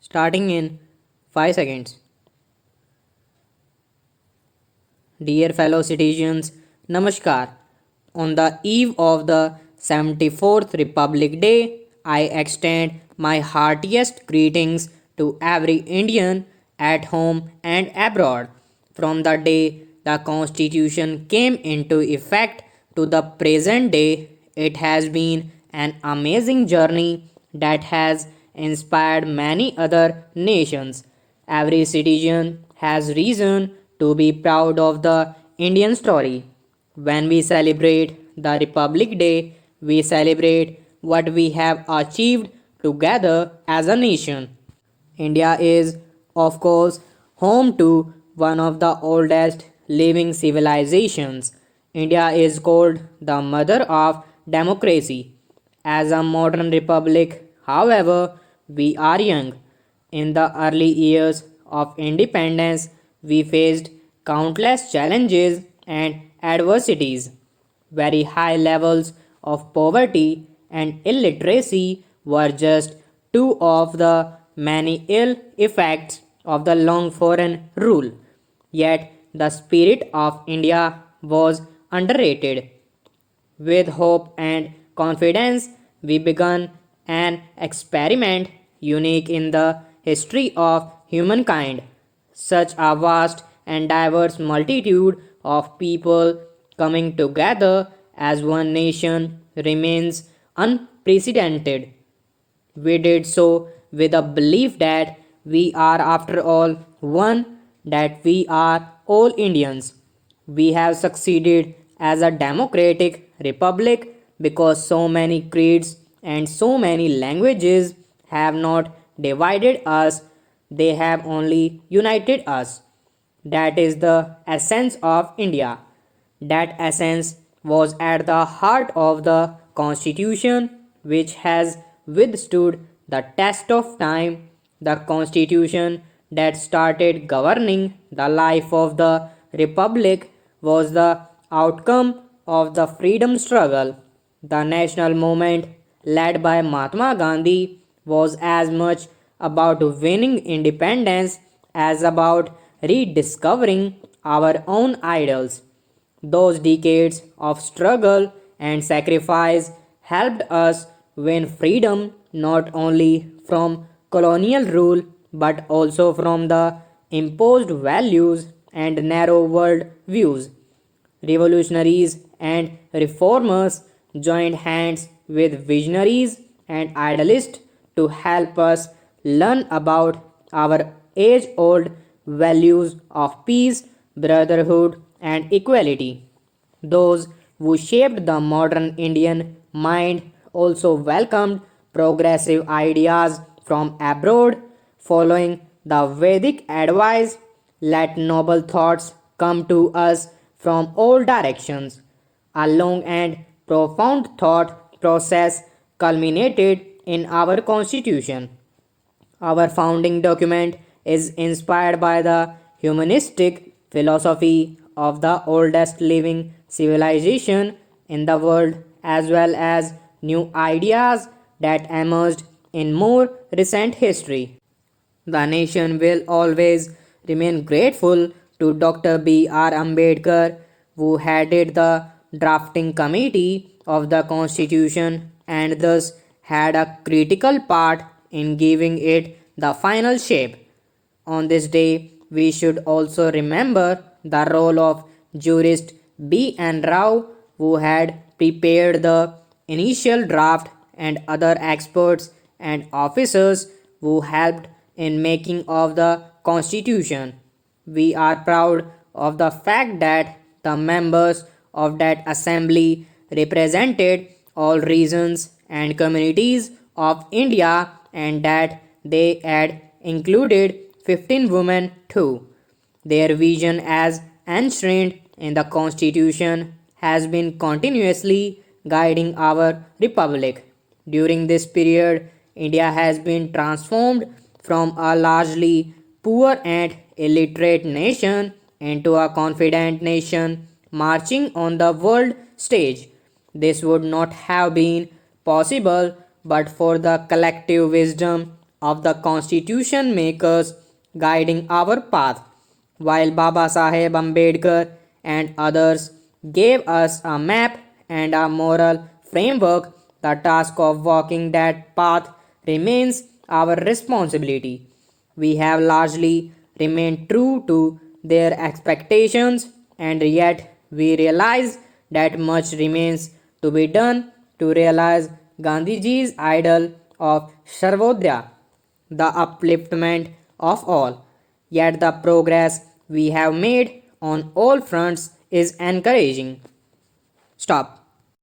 Starting in 5 seconds. Dear fellow citizens, Namaskar. On the eve of the 74th Republic Day, I extend my heartiest greetings to every Indian at home and abroad. From the day the Constitution came into effect to the present day, it has been an amazing journey that has inspired many other nations. Every citizen has reason to be proud of the Indian story. When we celebrate the Republic Day, we celebrate what we have achieved together as a nation. India is, of course, home to one of the oldest living civilizations. India is called the mother of democracy. As a modern republic, however, we are young. In the early years of independence, we faced countless challenges and adversities. Very high levels of poverty and illiteracy were just two of the many ill effects of the long foreign rule. Yet the spirit of India was underrated. With hope and confidence, we began an experiment unique in the history of humankind. Such a vast and diverse multitude of people coming together as one nation remains unprecedented. We did so with a belief that we are, after all, one, that we are all Indians. We have succeeded as a democratic republic because so many creeds and so many languages have not divided us, they have only united us. That is the essence of India. That essence was at the heart of the Constitution, which has withstood the test of time. The Constitution that started governing the life of the Republic was the outcome of the freedom struggle. The national movement, led by Mahatma Gandhi, was as much about winning independence as about rediscovering our own idols. Those decades of struggle and sacrifice helped us win freedom not only from colonial rule but also from the imposed values and narrow world views. Revolutionaries and reformers joined hands with visionaries and idealists to help us learn about our age old values of peace, brotherhood, and equality. Those who shaped the modern Indian mind also welcomed progressive ideas from abroad, following the Vedic advice. Let noble thoughts come to us from all directions. A long and profound thought process culminated in our Constitution. Our founding document is inspired by the humanistic philosophy of the oldest living civilization in the world as well as new ideas that emerged in more recent history. The nation will always remain grateful to Dr. B.R. Ambedkar, who headed the drafting committee of the Constitution and thus had a critical part in giving it the final shape. On this day, we should also remember the role of jurist B. N. Rao, who had prepared the initial draft, and other experts and officers who helped in making of the Constitution. We are proud of the fact that the members of that assembly represented all regions and communities of India and that they had included 15 women too. Their vision as enshrined in the Constitution has been continuously guiding our republic. During this period, India has been transformed from a largely poor and illiterate nation into a confident nation marching on the world stage. This would not have been possible but for the collective wisdom of the constitution makers guiding our path, while Baba Saheb Ambedkar and others gave us a map and a moral framework. The task of walking that path remains our responsibility. We have largely remained true to their expectations, and yet we realize that much remains to be done to realize Gandhiji's ideal of Sarvodaya, the upliftment of all. Yet the progress we have made on all fronts is encouraging. Stop.